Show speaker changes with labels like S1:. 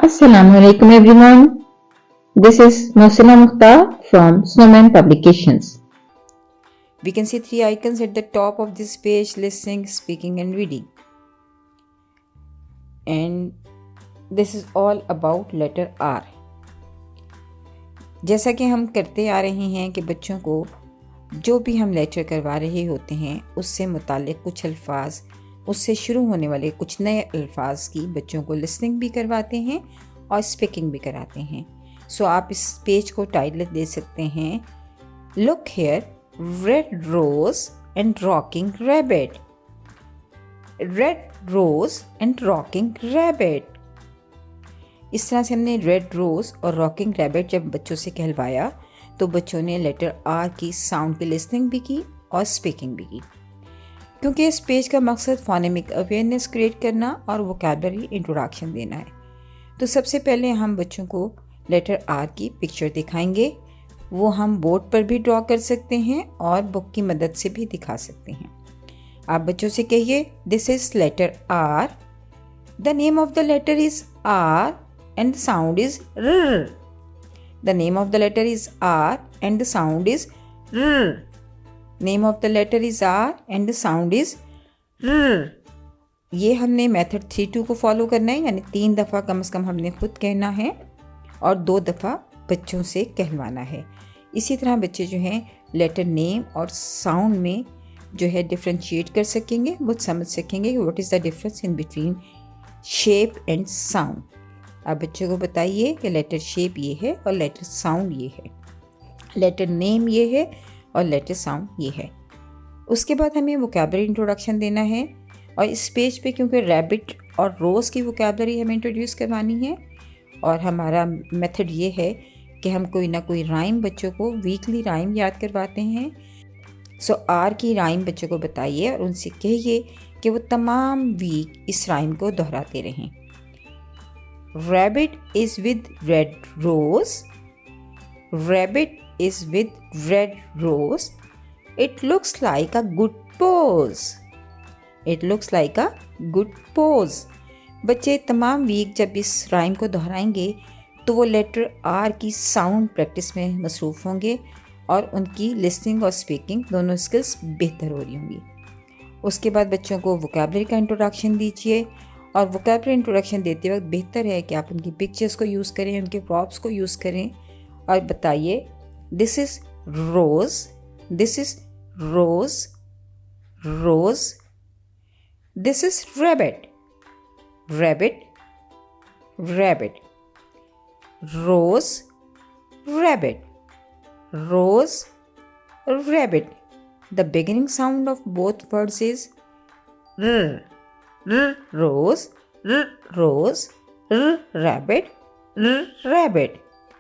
S1: Assalamualaikum everyone. This is Mohsina Mukhtar from Snowman Publications.
S2: We can see three icons at the top of this page: listening, speaking and reading. And this is all about letter R. जैसा कि हम करते आ रहे हैं कि बच्चों को जो भी हम लेक्चर करवा रहे होते हैं उससे मुताल्लिक़ कुछ अल्फाज, उससे शुरू होने वाले कुछ नए अल्फाज की बच्चों को लिसनिंग भी करवाते हैं और स्पीकिंग भी कराते हैं। सो आप इस पेज को टाइटल दे सकते हैं, look here, red rose and rocking rabbit. Red rose and rocking rabbit. इस तरह से हमने रेड रोज और रॉकिंग रैबिट जब बच्चों से कहलवाया तो बच्चों ने लेटर आर की साउंड की लिसनिंग भी की और स्पीकिंग भी की। क्योंकि इस पेज का मकसद फोनेमिक अवेयरनेस क्रिएट करना और वोकैबुलरी इंट्रोडक्शन देना है, तो सबसे पहले हम बच्चों को लेटर आर की पिक्चर दिखाएंगे। वो हम बोर्ड पर भी ड्रॉ कर सकते हैं और बुक की मदद से भी दिखा सकते हैं। आप बच्चों से कहिए, this is letter R, the name of the letter is R and the sound is र। The name of the letter is R and the sound is र। Name of the letter is R and the sound is र। ये हमने method 3-2 को follow करना है, यानी 3 दफ़ा कम से कम हमने खुद कहना है और 2 दफ़ा बच्चों से कहलवाना है। इसी तरह बच्चे जो हैं लेटर नेम और साउंड में जो है डिफ्रेंशिएट कर सकेंगे, वो समझ सकेंगे कि what is the difference in between shape and sound. आप बच्चों को बताइए कि लेटर शेप ये है और लेटर साउंड ये है, लेटर नेम ये है और लेटर साउंड ये है। उसके बाद हमें वोकैबुलरी इंट्रोडक्शन देना है और इस पेज पे क्योंकि रैबिट और रोज़ की वोकैबुलरी हमें इंट्रोड्यूस करवानी है और हमारा मेथड ये है कि हम कोई ना कोई राइम बच्चों को वीकली राइम याद करवाते हैं। सो आर की राइम बच्चों को बताइए और उनसे कहिए कि वो तमाम वीक इस राइम को दोहराते रहें। Rabbit is with red rose, rabbit is with red rose, it looks like a good pose, it looks like a good pose। बच्चे तमाम वीक जब इस राइम को दोहराएंगे तो वो लेटर आर की साउंड प्रैक्टिस में मसरूफ़ होंगे और उनकी लिसनिंग और स्पीकिंग दोनों स्किल्स बेहतर हो रही होंगी। उसके बाद बच्चों को वोकैबुलरी का इंट्रोडक्शन दीजिए और वोकैबुलरी इंट्रोडक्शन देते वक्त बेहतर है कि आप उनकी पिक्चर्स को यूज़ करें, उनके प्रॉप्स को यूज़ करें और बताइए, this is rose, this is rose, rose, this is rabbit, rabbit, rabbit, rose, rabbit, rose, rabbit। The beginning sound of both words is r, r, rose, r, rose, r, rabbit, r, rabbit।